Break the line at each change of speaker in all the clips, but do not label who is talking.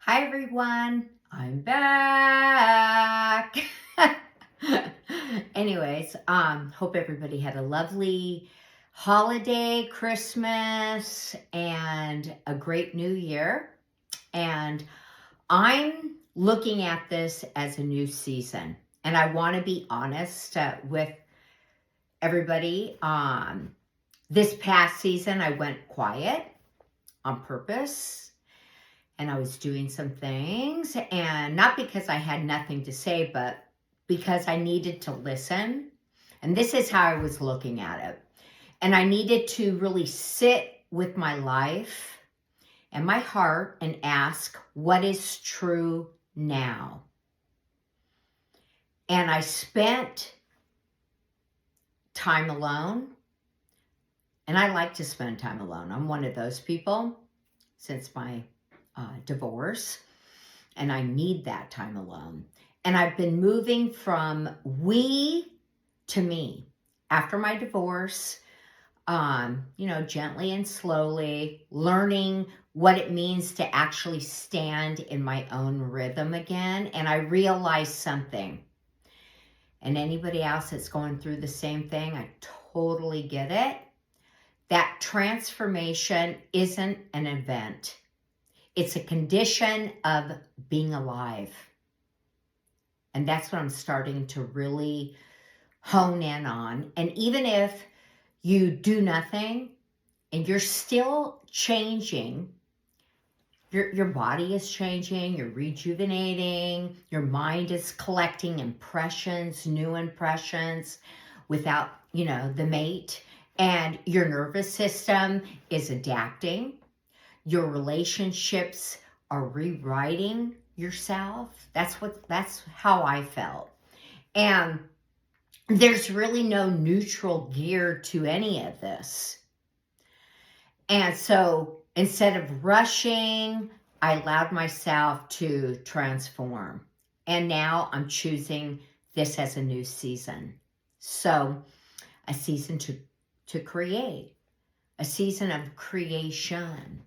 Hi everyone, I'm back. Anyways, hope everybody had a lovely holiday, Christmas, and a great new year. And I'm looking at this as a new season. And I want to be honest with everybody. This past season, I went quiet on purpose. And I was doing some things, and not because I had nothing to say, but because I needed to listen. And this is how I was looking at it. And I needed to really sit with my life and my heart and ask, what is true now? And I spent time alone. And I like to spend time alone. I'm one of those people since my divorce, and I need that time alone. And I've been moving from we to me after my divorce, gently and slowly learning what it means to actually stand in my own rhythm again. And I realized something. And anybody else that's going through the same thing, I totally get it. That transformation isn't an event. It's a condition of being alive. And that's what I'm starting to really hone in on. And even if you do nothing and you're still changing, your body is changing, you're rejuvenating, your mind is collecting impressions, new impressions without, the mate, and your nervous system is adapting. Your relationships are rewriting yourself. That's how I felt. And there's really no neutral gear to any of this. And so instead of rushing, I allowed myself to transform. And now I'm choosing this as a new season. So a season to create, a season of creation,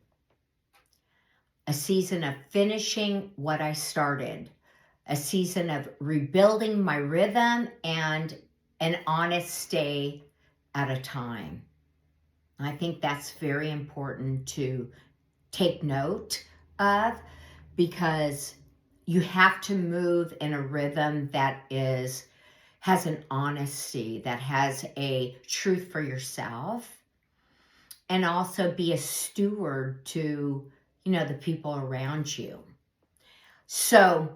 a season of finishing what I started, a season of rebuilding my rhythm and an honest day at a time. I think that's very important to take note of, because you have to move in a rhythm that has an honesty, that has a truth for yourself, and also be a steward to the people around you. So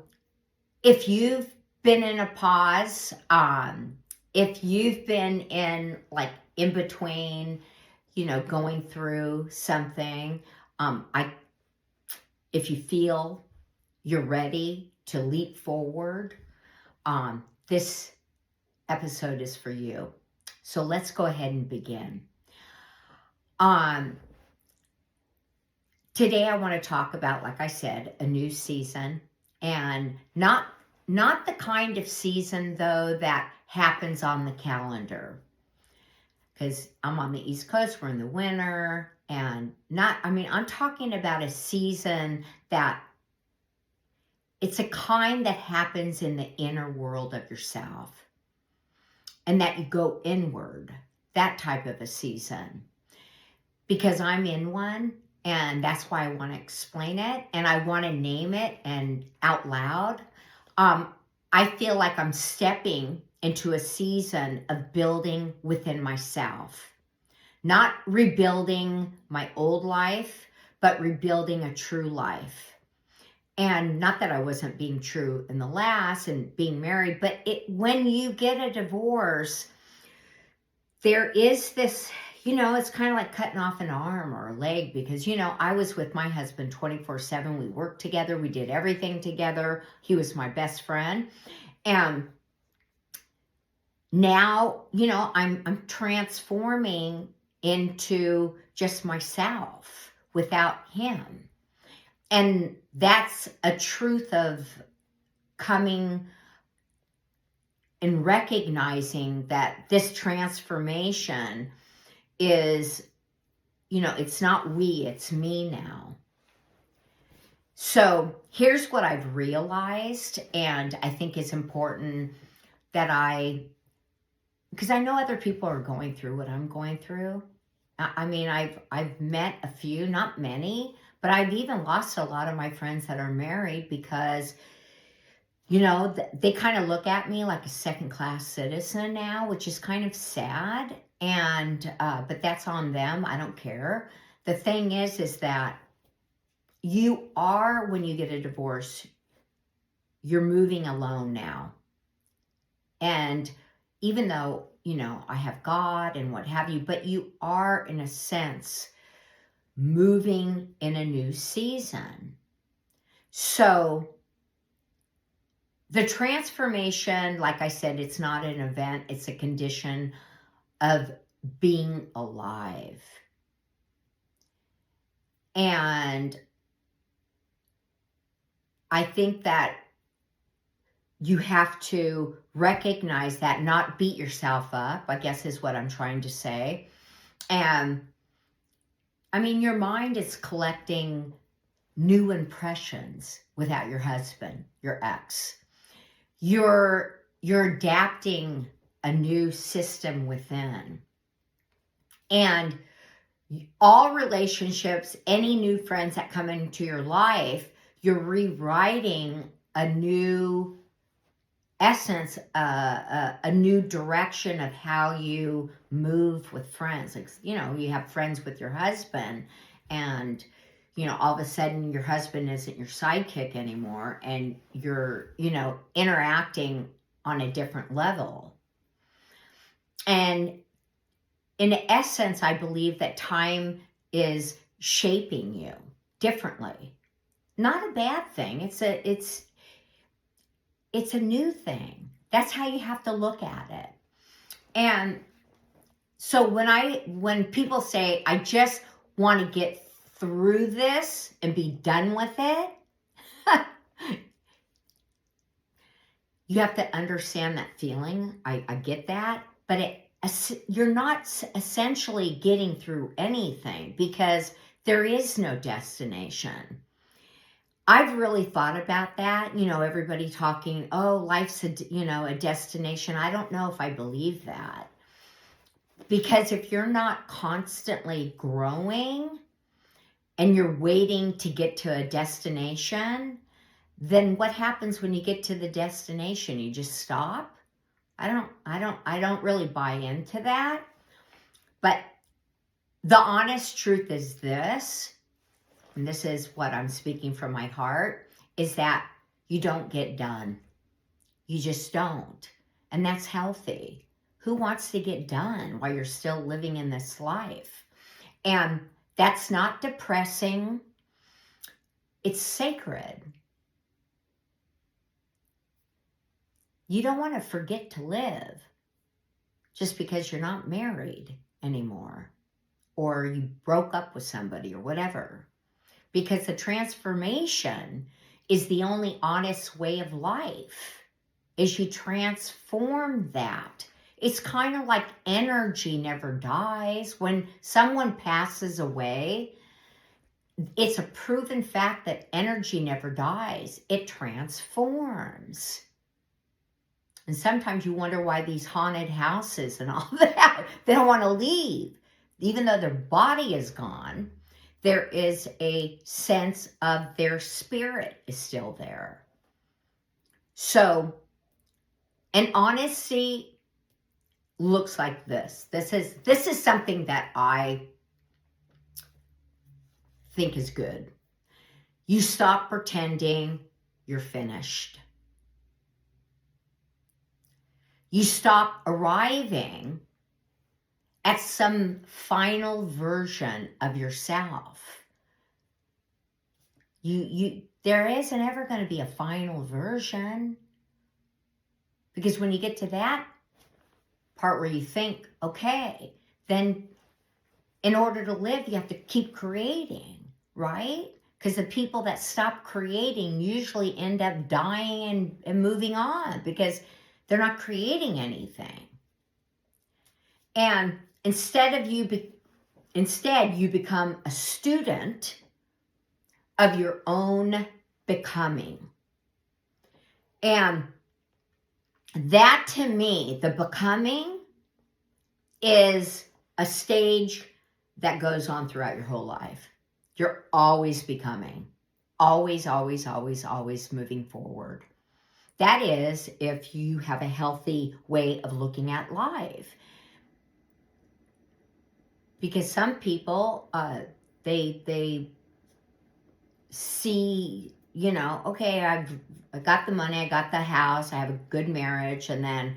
if you've been in a pause, if you've been in between, going through something, if you feel you're ready to leap forward, this episode is for you. So let's go ahead and begin. Today I want to talk about, like I said, a new season, and not the kind of season though that happens on the calendar, because I'm on the East Coast, we're in the winter, and I'm talking about a season that it's a kind that happens in the inner world of yourself, and that you go inward, that type of a season, because I'm in one. And that's why I want to explain it, and I want to name it and out loud. I feel like I'm stepping into a season of building within myself. Not rebuilding my old life, but rebuilding a true life. And not that I wasn't being true in the last and being married, but when you get a divorce, there is this, it's kind of like cutting off an arm or a leg, because, I was with my husband 24/7. We worked together. We did everything together. He was my best friend. And now, I'm transforming into just myself without him. And that's a truth of coming and recognizing that this transformation is, it's not we, it's me now. So here's what I've realized, and I think it's important that because I know other people are going through what I'm going through. I mean, I've met a few, not many, but I've even lost a lot of my friends that are married because, they kind of look at me like a second-class citizen now, which is kind of sad. And but that's on them. I don't care. The thing is that when you get a divorce, you're moving alone now. And even though, I have God and what have you, but you are, in a sense, moving in a new season. So the transformation, like I said, it's not an event, it's a condition of being alive. And I think that you have to recognize that, not beat yourself up, I guess is what I'm trying to say. And I mean, your mind is collecting new impressions without your husband, your ex. You're adapting a new system within. And all relationships, any new friends that come into your life, you're rewriting a new essence, a new direction of how you move with friends. Like, you have friends with your husband, and all of a sudden your husband isn't your sidekick anymore, and you're interacting on a different level. And in essence, I believe that time is shaping you differently. Not a bad thing. It's a new thing. That's how you have to look at it. And so when people say, I just want to get through this and be done with it, you have to understand that feeling. I get that. But you're not essentially getting through anything, because there is no destination. I've really thought about that. Everybody talking, oh, life's a destination. I don't know if I believe that. Because if you're not constantly growing and you're waiting to get to a destination, then what happens when you get to the destination? You just stop? I don't really buy into that. But the honest truth is this, and this is what I'm speaking from my heart, is that you don't get done. You just don't. And that's healthy. Who wants to get done while you're still living in this life? And that's not depressing. It's sacred. You don't want to forget to live just because you're not married anymore, or you broke up with somebody or whatever. Because the transformation is the only honest way of life, is you transform that. It's kind of like energy never dies. When someone passes away, it's a proven fact that energy never dies. It transforms. And sometimes you wonder why these haunted houses and all that, they don't want to leave. Even though their body is gone, there is a sense of their spirit is still there. So, and honesty looks like this. This is something that I think is good. You stop pretending you're finished. You stop arriving at some final version of yourself. There isn't ever going to be a final version, because when you get to that part where you think, okay, then in order to live, you have to keep creating, right? Because the people that stop creating usually end up dying and moving on, because they're not creating anything. And instead you become a student of your own becoming. And that, to me, the becoming is a stage that goes on throughout your whole life. You're always becoming. Always, always, always, always moving forward. That is, if you have a healthy way of looking at life. Because some people, they see, okay, I got the money, I got the house, I have a good marriage, and then,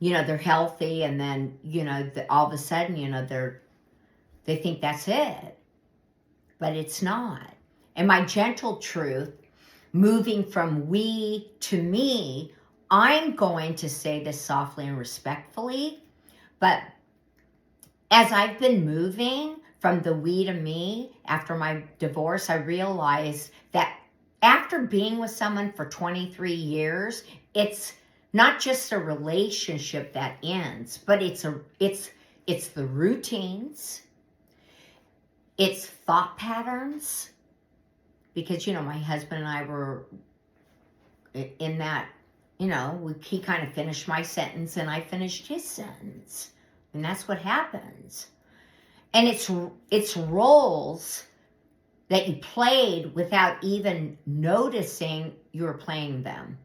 they're healthy, and then, all of a sudden, they think that's it. But it's not. And my gentle truth, moving from we to me, I'm going to say this softly and respectfully, but as I've been moving from the we to me after my divorce, I realized that after being with someone for 23 years, it's not just a relationship that ends, but it's the routines, it's thought patterns, because, my husband and I were in that, he kind of finished my sentence and I finished his sentence. And that's what happens. And it's roles that you played without even noticing you were playing them.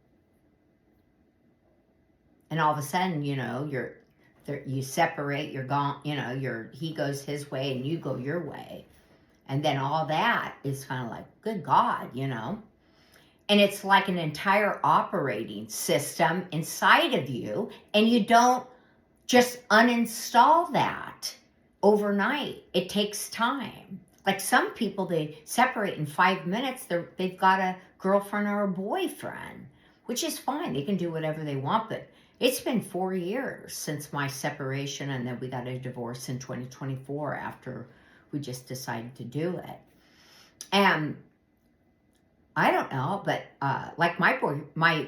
And all of a sudden, you separate, you're gone, he goes his way and you go your way. And then all that is kind of like, good God, And it's like an entire operating system inside of you, and you don't just uninstall that overnight. It takes time. Like some people, they separate in 5 minutes. They've got a girlfriend or a boyfriend, which is fine. They can do whatever they want, but it's been 4 years since my separation, and then we got a divorce in 2024 after we just decided to do it. And I don't know, but like not my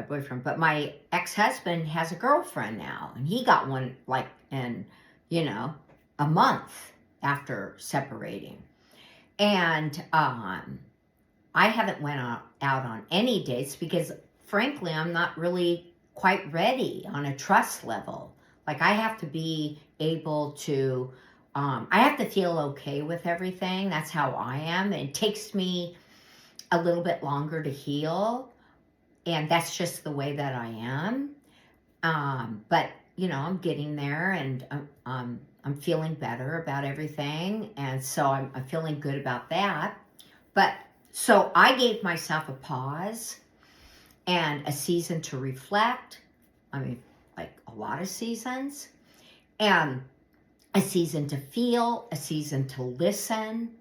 boyfriend, but my ex-husband has a girlfriend now, and he got one like in, a month after separating. And I haven't went out on any dates because, frankly, I'm not really quite ready on a trust level. Like, I have to be able to, I have to feel okay with everything. That's how I am. It takes me a little bit longer to heal, and that's just the way that I am. But I'm getting there, and I'm feeling better about everything, and so I'm feeling good about that. But so I gave myself a pause and a season to reflect. I mean, like a lot of seasons, and a season to feel, a season to listen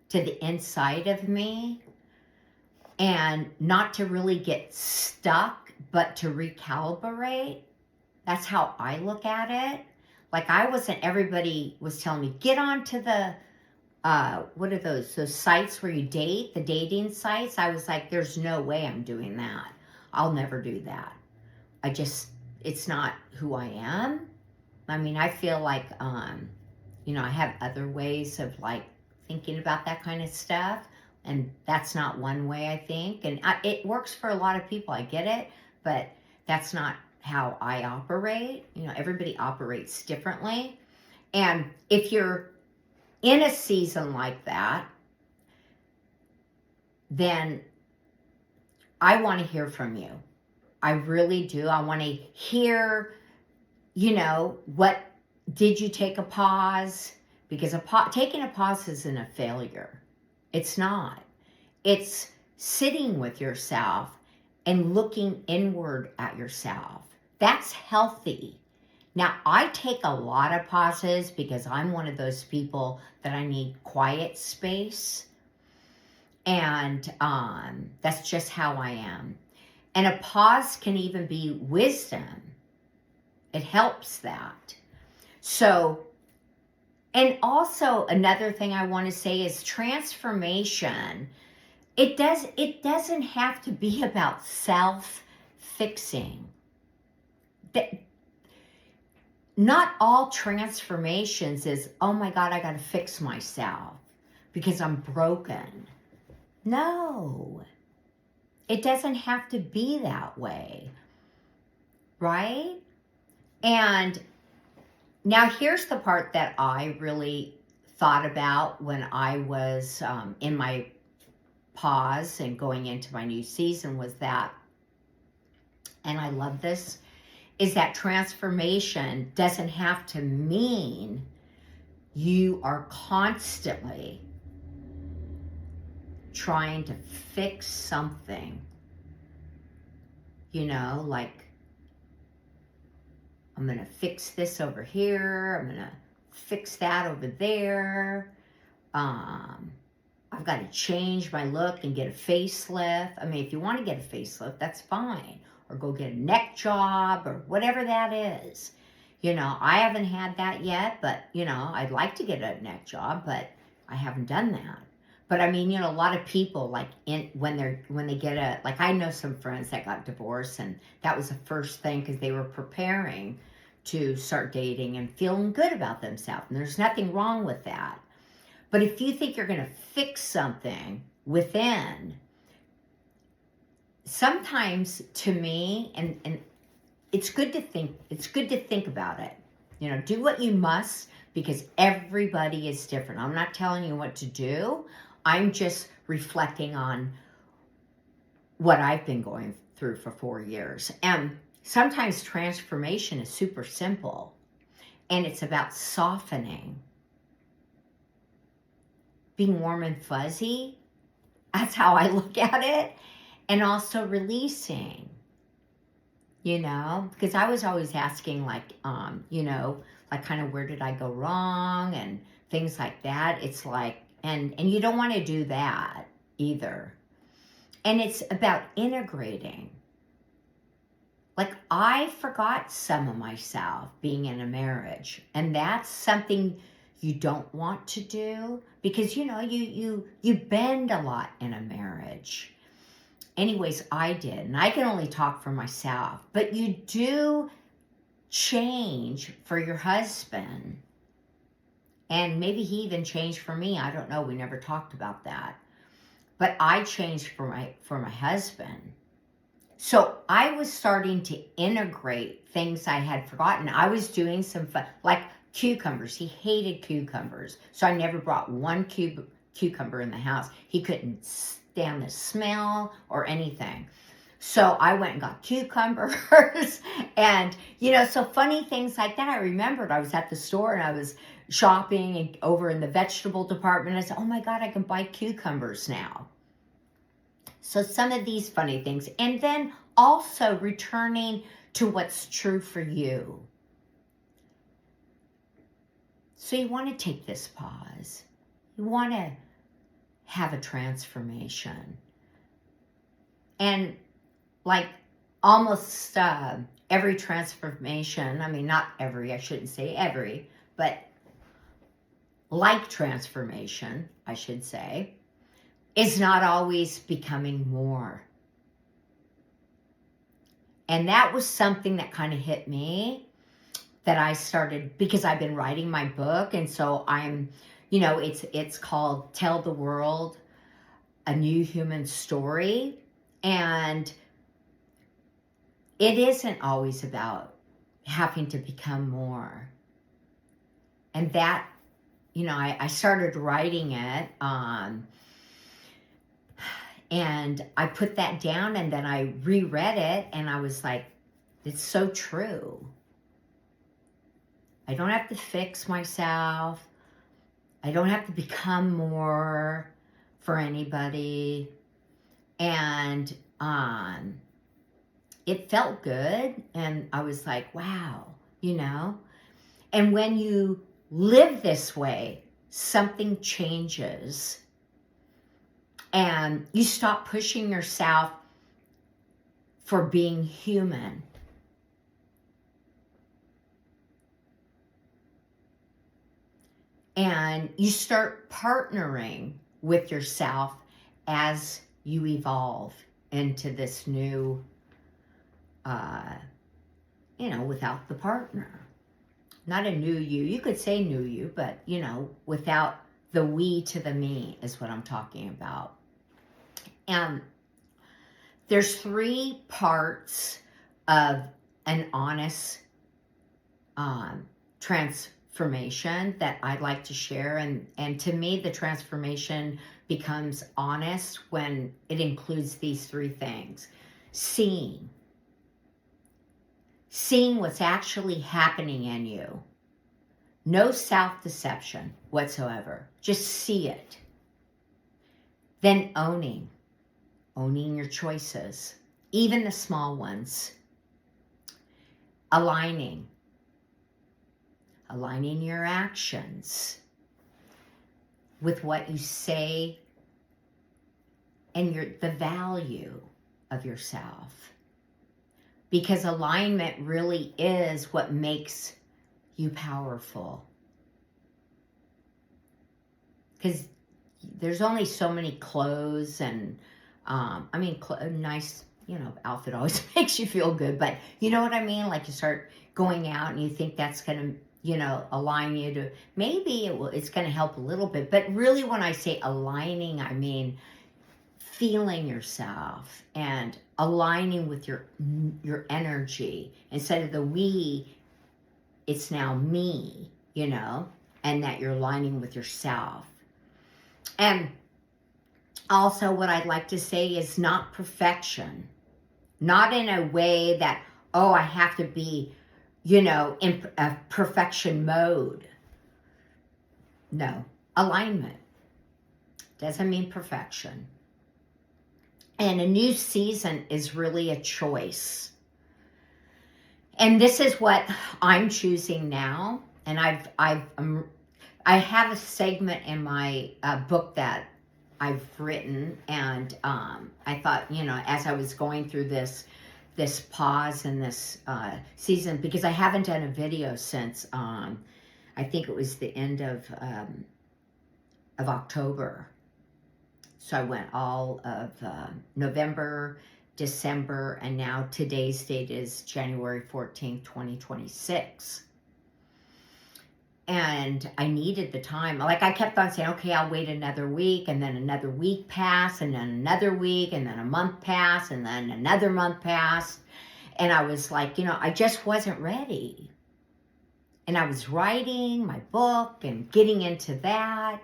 to the inside of me, and not to really get stuck, but to recalibrate. That's how I look at it. Like, everybody was telling me, get onto the, what are those sites where you date, the dating sites. I was like, there's no way I'm doing that. I'll never do that. It's not who I am. I mean, I feel like, I have other ways of like thinking about that kind of stuff. And that's not one way, I think. And it works for a lot of people. I get it. But that's not how I operate. Everybody operates differently. And if you're in a season like that, then I want to hear from you. I really do. I want to hear, what did you take a pause? Because taking a pause isn't a failure. It's not. It's sitting with yourself and looking inward at yourself. That's healthy. Now, I take a lot of pauses because I'm one of those people that I need quiet space. And that's just how I am. And a pause can even be wisdom. It helps that. So, and also another thing I want to say is transformation. It doesn't have to be about self-fixing. Not all transformations is, oh my God, I got to fix myself because I'm broken. No, it doesn't have to be that way, right? And now here's the part that I really thought about when I was in my pause and going into my new season was that, and I love this, is that transformation doesn't have to mean you are constantly trying to fix something. You know, like, I'm going to fix this over here. I'm going to fix that over there. I've got to change my look and get a facelift. I mean, if you want to get a facelift, that's fine. Or go get a neck job or whatever that is. You know, I haven't had that yet, but, you know, I'd like to get a neck job, but I haven't done that. But I mean, you know, a lot of people, like, when they get a, like, I know some friends that got divorced, and that was the first thing because they were preparing to start dating and feeling good about themselves. And there's nothing wrong with that. But if you think you're going to fix something within, sometimes to me, and it's good to think about it. You know, do what you must, because everybody is different. I'm not telling you what to do. I'm just reflecting on what I've been going through for 4 years. And sometimes transformation is super simple, and it's about softening. Being warm and fuzzy, that's how I look at it. And also releasing, you know, because I was always asking, like, you know, like, kind of, where did I go wrong and things like that. It's like, and you don't want to do that either. And it's about integrating. Like, I forgot some of myself being in a marriage, and that's something you don't want to do, because, you know, you bend a lot in a marriage. Anyways, I did, and I can only talk for myself, but you do change for your husband. And maybe he even changed for me. I don't know. We never talked about that. But I changed for my husband. So I was starting to integrate things I had forgotten. I was doing some fun, like cucumbers. He hated cucumbers. So I never brought one cucumber in the house. He couldn't stand the smell or anything. So I went and got cucumbers and, you know, so funny things like that. I remembered I was at the store and I was shopping and over in the vegetable department. I said, oh my God, I can buy cucumbers now. So some of these funny things. And then also returning to what's true for you. So you want to take this pause. You want to have a transformation. And like almost every transformation, I mean, not every, I shouldn't say every, but like transformation, I should say, is not always becoming more. And that was something that kind of hit me, that I started, because I've been writing my book, and so I'm, you know, it's called Tell the World a New Human Story, and it isn't always about having to become more. And that, you know, I started writing it, and I put that down, and then I reread it, and I was like, it's so true. I don't have to fix myself. I don't have to become more for anybody. And it felt good, and I was like, wow, you know. And when you live this way, something changes, and you stop pushing yourself for being human. And you start partnering with yourself as you evolve into this new, you know, without the partner. Not a new you. You could say new you, but, you know, without the we to the me is what I'm talking about. And there's 3 parts of an honest transformation that I'd like to share. And to me, the transformation becomes honest when it includes these 3 things. Seeing what's actually happening in you. No self-deception whatsoever. Just see it. Then owning your choices, even the small ones. Aligning your actions with what you say and the value of yourself. Because alignment really is what makes you powerful. Because there's only so many clothes and, nice, outfit always makes you feel good. But you know what I mean? Like you start going out and you think that's going to, align you to, maybe it's going to help a little bit. But really when I say aligning, I mean feeling yourself and aligning with your energy. Instead of the we, it's now me, and that you're aligning with yourself. And also what I'd like to say is not perfection. Not in a way that, I have to be, in a perfection mode. No, alignment doesn't mean perfection. And a new season is really a choice. And this is what I'm choosing now. And I have a segment in my book that I've written, and I thought, as I was going through this pause in this season, because I haven't done a video since I think it was the end of October. So I went all of November, December, and now today's date is January 14th, 2026. And I needed the time. Like I kept on saying, okay, I'll wait another week, and then another week passed, and then another week, and then a month passed, and then another month passed. And I was like, I just wasn't ready. And I was writing my book and getting into that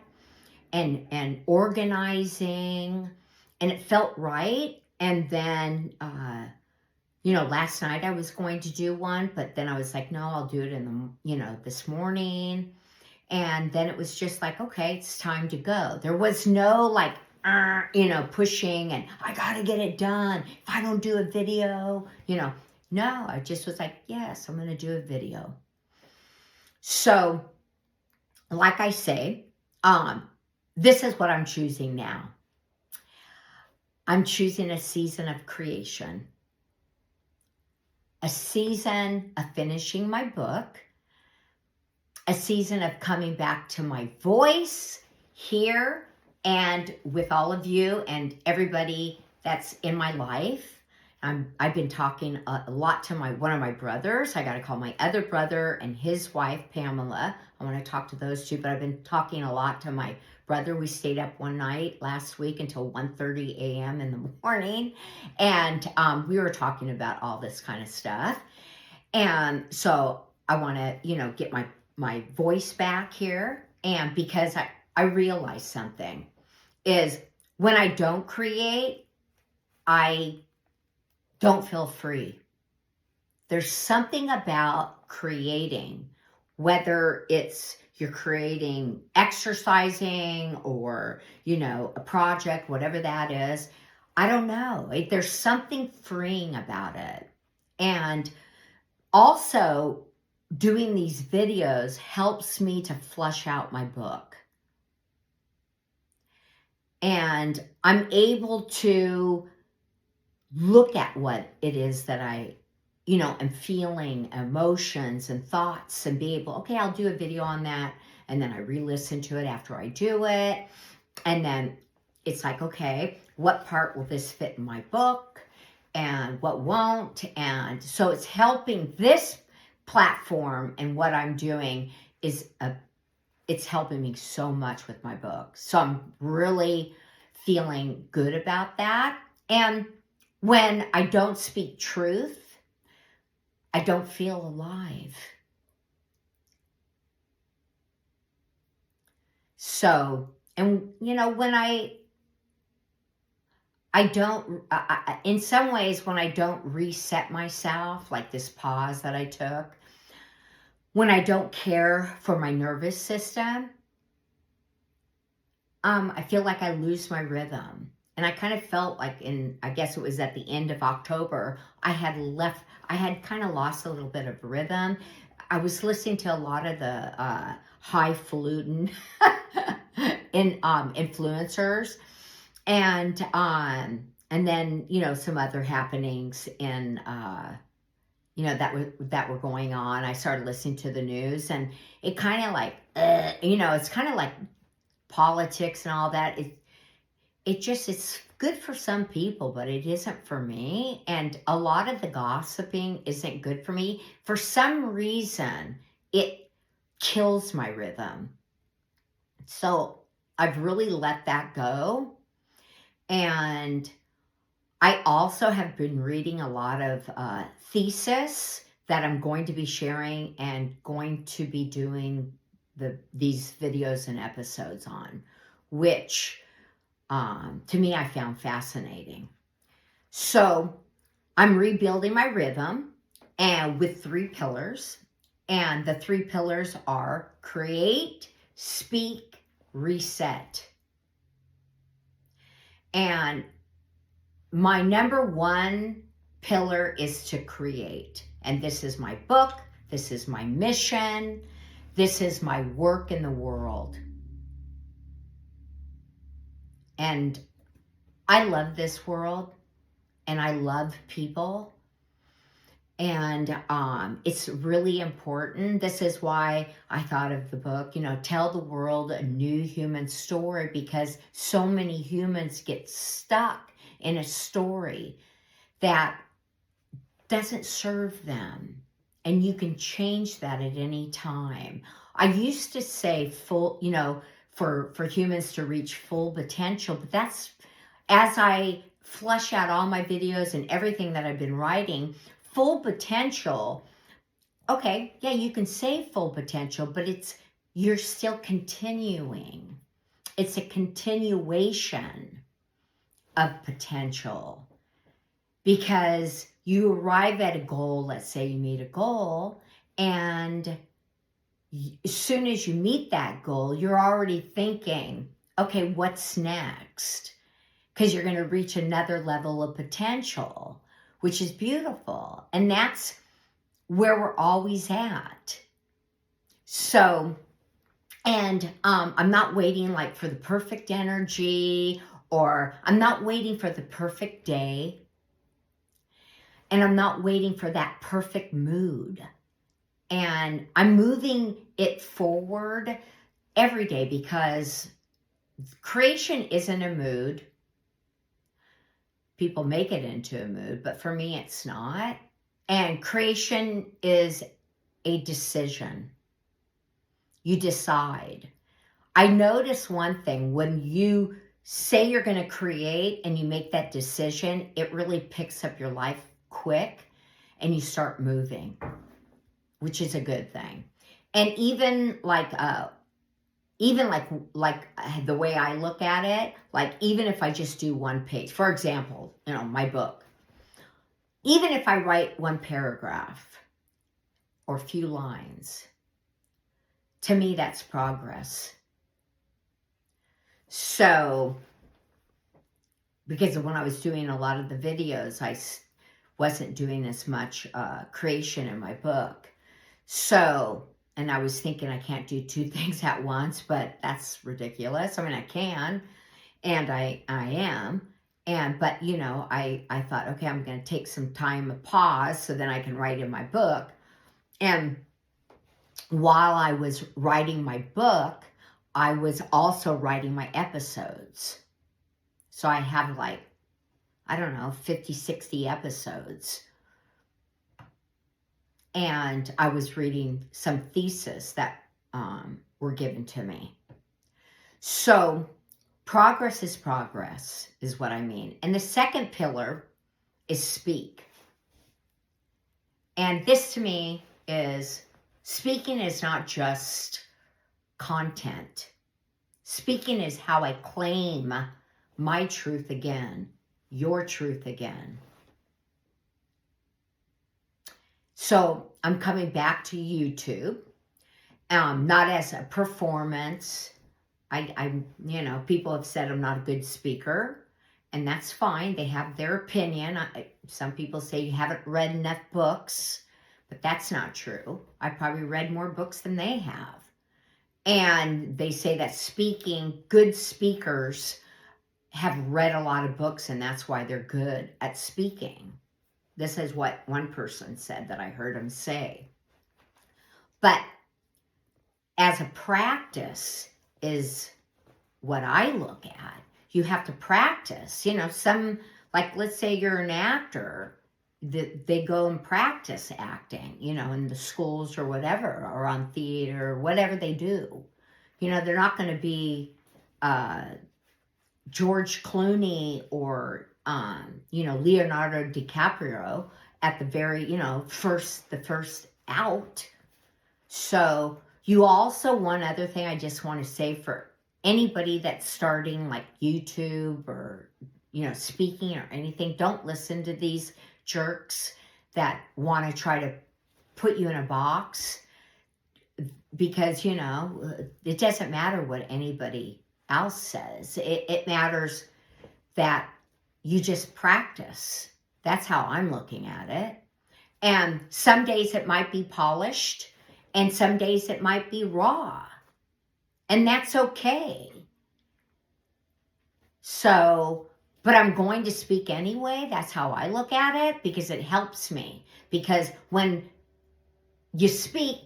and organizing, and it felt right. And then, last night I was going to do one, but then I was like, no, I'll do it in the, this morning. And then it was just like, okay, it's time to go. There was no like, pushing and I got to get it done. If I don't do a video, no, I just was like, yes, I'm going to do a video. So like I say, this is what I'm choosing now. I'm choosing a season of creation. A season of finishing my book, a season of coming back to my voice here and with all of you and everybody that's in my life. I've been talking a lot to one of my brothers. I got to call my other brother and his wife, Pamela. I want to talk to those two, but I've been talking a lot to my brother. We stayed up one night last week until 1:30 a.m. in the morning. And we were talking about all this kind of stuff. And so I want to, get my voice back here. And because I realized something is when I don't create, I don't feel free. There's something about creating, whether it's you're creating exercising or, a project, whatever that is. I don't know. There's something freeing about it. And also doing these videos helps me to flush out my book. And I'm able to look at what it is that I, am feeling, emotions and thoughts, and be able, okay, I'll do a video on that. And then I re-listen to it after I do it. And then it's like, okay, what part will this fit in my book and what won't? And so it's helping this platform, and what I'm doing is it's helping me so much with my book. So I'm really feeling good about that. And when I don't speak truth, I don't feel alive. So, and when I don't, in some ways, when I don't reset myself, like this pause that I took, when I don't care for my nervous system, I feel like I lose my rhythm. And I kind of felt like I guess it was at the end of October, I had kind of lost a little bit of rhythm. I was listening to a lot of the highfalutin influencers, and then some other happenings in that were going on. I started listening to the news, and it kind of like it's kind of like politics and all that. It's good for some people, but it isn't for me. And a lot of the gossiping isn't good for me. For some reason, it kills my rhythm. So I've really let that go. And I also have been reading a lot of thesis that I'm going to be sharing and going to be doing these videos and episodes on, which to me I found fascinating. So I'm rebuilding my rhythm, and with 3 pillars. And the 3 pillars are create, speak, reset. And my number 1 pillar is to create. And this is my book. This is my mission. This is my work in the world. And I love this world, and I love people. And it's really important. This is why I thought of the book, tell the world a new human story, because so many humans get stuck in a story that doesn't serve them. And you can change that at any time. I used to say for humans to reach full potential, but that's, as I flush out all my videos and everything that I've been writing, full potential, okay, yeah, you can say full potential, but you're still continuing. It's a continuation of potential, because you arrive at a goal. Let's say you meet a goal, and as soon as you meet that goal, you're already thinking, okay, what's next? Because you're going to reach another level of potential, which is beautiful. And that's where we're always at. So, and I'm not waiting like for the perfect energy, or I'm not waiting for the perfect day. And I'm not waiting for that perfect mood. And I'm moving it forward every day, because creation isn't a mood. People make it into a mood, but for me, it's not. And creation is a decision. You decide. I notice one thing: when you say you're going to create and you make that decision, it really picks up your life quick, and you start moving, which is a good thing. And even like the way I look at it, like even if I just do 1 page, for example, my book, even if I write 1 paragraph or a few lines, to me, that's progress. So, because when I was doing a lot of the videos, I wasn't doing as much creation in my book. So, and I was thinking I can't do 2 things at once, but that's ridiculous. I mean, I can, and I am. But I thought, okay, I'm going to take some time, a pause, so then I can write in my book. And while I was writing my book, I was also writing my episodes. So I have 50, 60 episodes. And I was reading some theses that were given to me. So Progress is what I mean. And the second pillar is speak. And this to me is, speaking is not just content. Speaking is how I claim my truth again, your truth again. So I'm coming back to YouTube, not as a performance. People have said I'm not a good speaker, and that's fine. They have their opinion. Some people say you haven't read enough books, but that's not true. I probably read more books than they have. And they say that good speakers have read a lot of books, and that's why they're good at speaking. This is what one person said that I heard him say. But as a practice is what I look at. You have to practice. Let's say you're an actor, they go and practice acting, in the schools or whatever, or on theater, or whatever they do. They're not going to be George Clooney or, Leonardo DiCaprio at the very, the first out. So you also, one other thing I just want to say for anybody that's starting like YouTube or, speaking or anything, don't listen to these jerks that want to try to put you in a box, because, it doesn't matter what anybody else says. It matters that you just practice. That's how I'm looking at it. And some days it might be polished, and some days it might be raw. And that's okay. So, but I'm going to speak anyway. That's how I look at it, because it helps me. Because when you speak,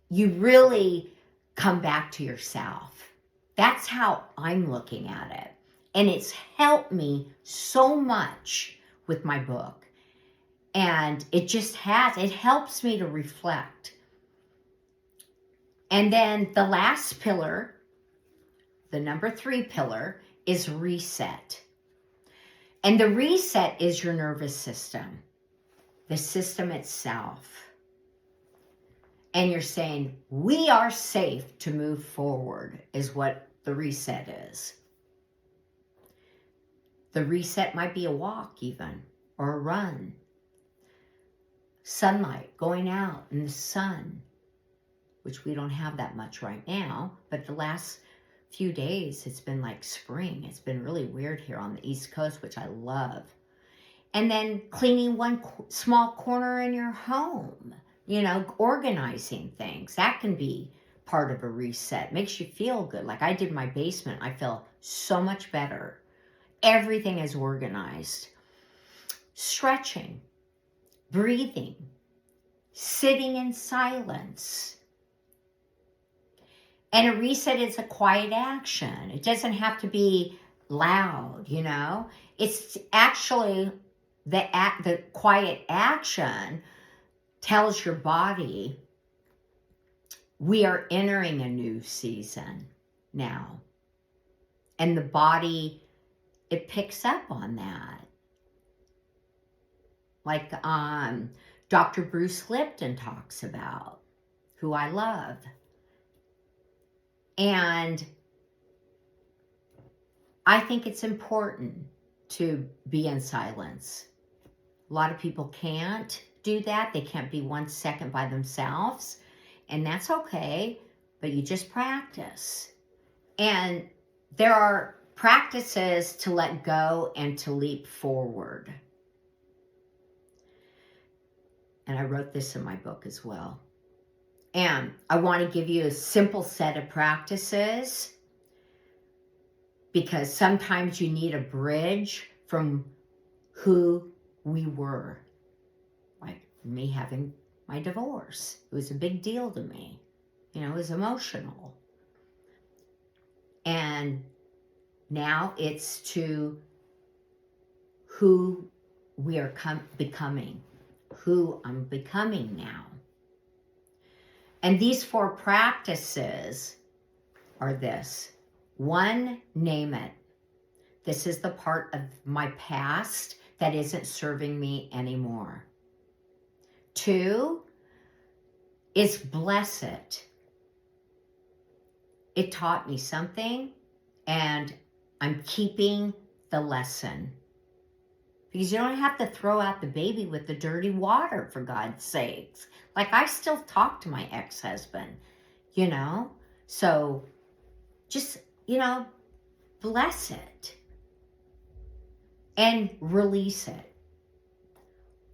you really come back to yourself. That's how I'm looking at it. And it's helped me so much with my book. And it helps me to reflect. And then the last pillar, the number 3 pillar, is reset. And the reset is your nervous system, the system itself. And you're saying, we are safe to move forward, is what the reset is. The reset might be a walk even, or a run. Sunlight, going out in the sun, which we don't have that much right now, but the last few days it's been like spring. It's been really weird here on the East Coast, which I love. And then cleaning one small corner in your home, organizing things. That can be part of a reset. Makes you feel good. Like I did my basement. I feel so much better. Everything is organized. Stretching, breathing, sitting in silence. And a reset is a quiet action. It doesn't have to be loud, It's actually the quiet action tells your body we are entering a new season now. And the body, it picks up on that. Like Dr. Bruce Lipton talks about, who I love. And I think it's important to be in silence. A lot of people can't do that. They can't be 1 second by themselves. And that's okay, but you just practice. And there are practices to let go and to leap forward. And I wrote this in my book as well. And I want to give you a simple set of practices, because sometimes you need a bridge from who we were. Like me having my divorce. It was a big deal to me. It was emotional. And now it's to who we are becoming. Who I'm becoming now. And these 4 practices are this. One, name it. This is the part of my past that isn't serving me anymore. Two is bless it. It taught me something, and I'm keeping the lesson. Because you don't have to throw out the baby with the dirty water, for God's sakes. Like, I still talk to my ex-husband, you know? So just, bless it and release it.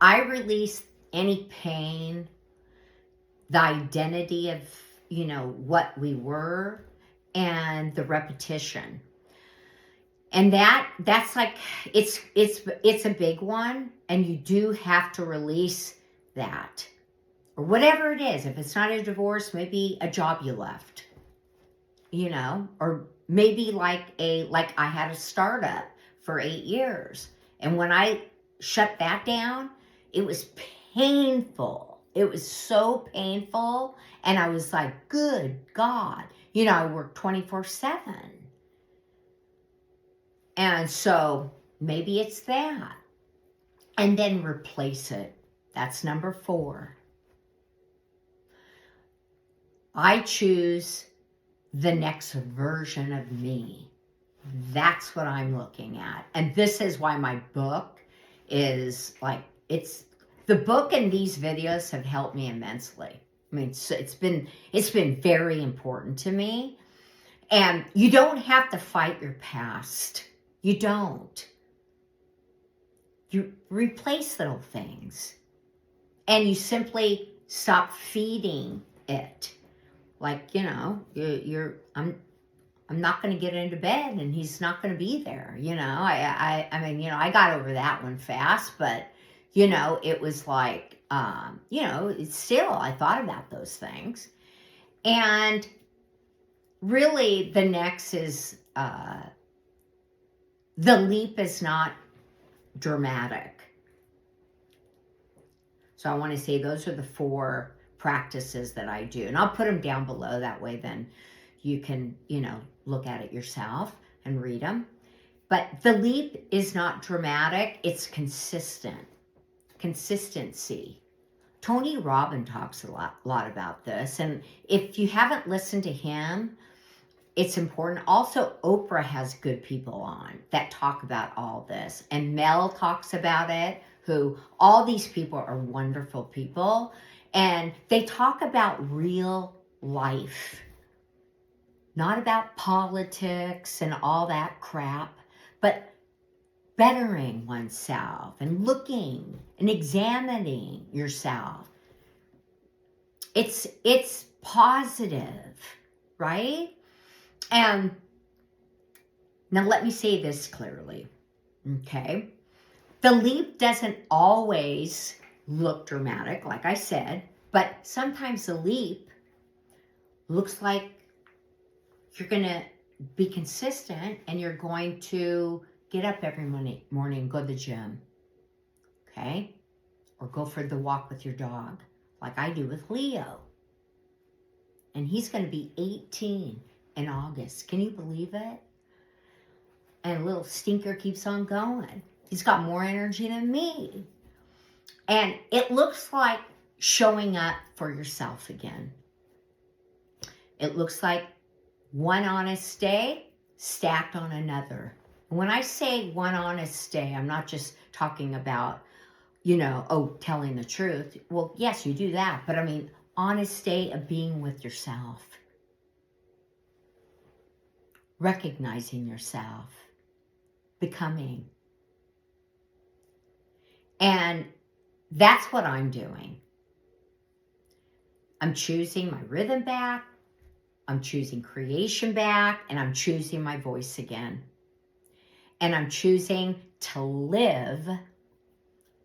I release any pain, the identity of, what we were, and the repetition. And that's like, it's a big one, and you do have to release that. Or whatever it is. If it's not a divorce, maybe a job you left. Or maybe like I had a startup for 8 years. And when I shut that down, it was painful. It was so painful. And I was like, good God. I work 24/7. And so maybe it's that. And then replace it. That's number 4. I choose the next version of me. That's what I'm looking at. And this is why my book is like, the book and these videos have helped me immensely. I mean, it's been very important to me. And you don't have to fight your past. You don't. You replace little things. And you simply stop feeding it. Like, I'm not going to get into bed and he's not going to be there. I mean, I got over that one fast, but, it was like, it's still, I thought about those things. And really the next is, the leap is not dramatic. So I want to say those are the 4 practices that I do. And I'll put them down below. That way then you can, look at it yourself and read them. But the leap is not dramatic. It's consistent. Consistency. Tony Robbins talks a lot about this. And if you haven't listened to him, it's important. Also, Oprah has good people on that talk about all this. And Mel talks about it, all these people are wonderful people. And they talk about real life. Not about politics and all that crap, but bettering oneself and looking and examining yourself. It's positive, right? And now let me say this clearly, okay? The leap doesn't always look dramatic, like I said, but sometimes the leap looks like you're going to be consistent and you're going to get up every morning and go to the gym, okay? Or go for the walk with your dog, like I do with Leo. And he's going to be 18 in August. Can you believe it? And little stinker keeps on going. He's got more energy than me. And it looks like showing up for yourself again. It looks like one honest day stacked on another. And when I say one honest day, I'm not just talking about, telling the truth. Well, yes, you do that. But I mean, honest day of being with yourself. Recognizing yourself. Becoming. And that's what I'm doing. I'm choosing my rhythm back. I'm choosing creation back. And I'm choosing my voice again. And I'm choosing to live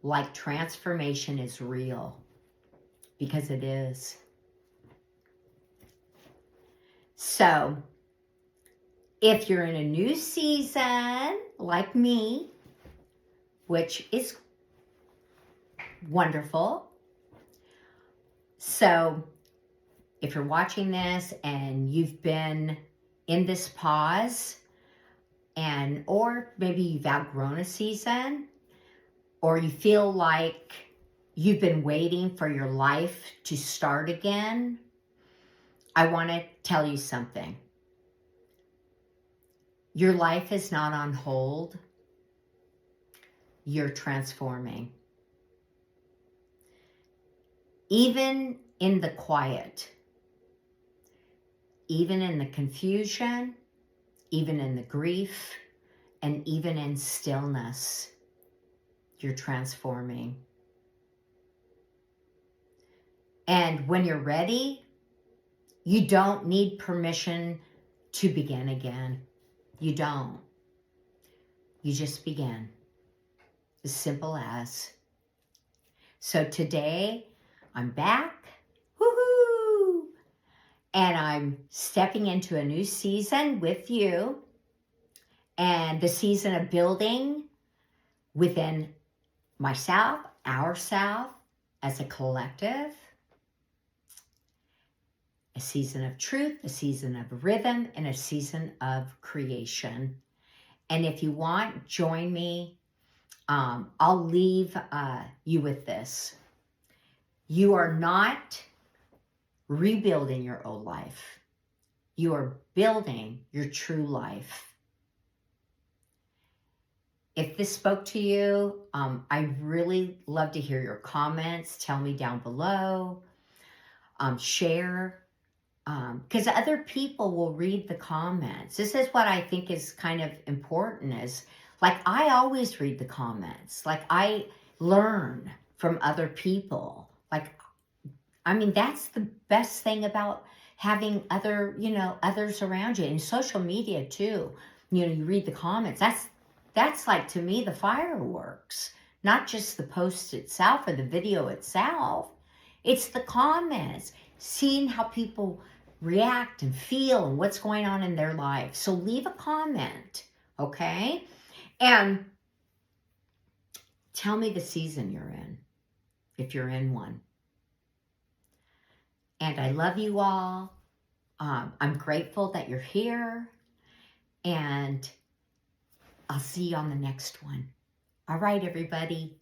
like transformation is real. Because it is. So, if you're in a new season, like me, which is wonderful. So, if you're watching this and you've been in this pause, and or maybe you've outgrown a season, or you feel like you've been waiting for your life to start again, I want to tell you something. Your life is not on hold. You're transforming. Even in the quiet, even in the confusion, even in the grief, and even in stillness, you're transforming. And when you're ready, you don't need permission to begin again. You don't. You just begin. As simple as. So today, I'm back. Woohoo! And I'm stepping into a new season with you. And the season of building within myself, ourself, as a collective. A season of truth, a season of rhythm, and a season of creation. And if you want, join me. I'll leave you with this. You are not rebuilding your old life. You are building your true life. If this spoke to you, I'd really love to hear your comments. Tell me down below. Share. Because other people will read the comments. This is what I think is kind of important is, like, I always read the comments. Like, I learn from other people. Like, I mean, that's the best thing about having others around you. And social media too. You read the comments. That's like, to me, the fireworks. Not just the post itself or the video itself. It's the comments. Seeing how people react and feel and what's going on in their life. So leave a comment, okay? And tell me the season you're in, if you're in one. And I love you all. I'm grateful that you're here. And I'll see you on the next one. All right, everybody.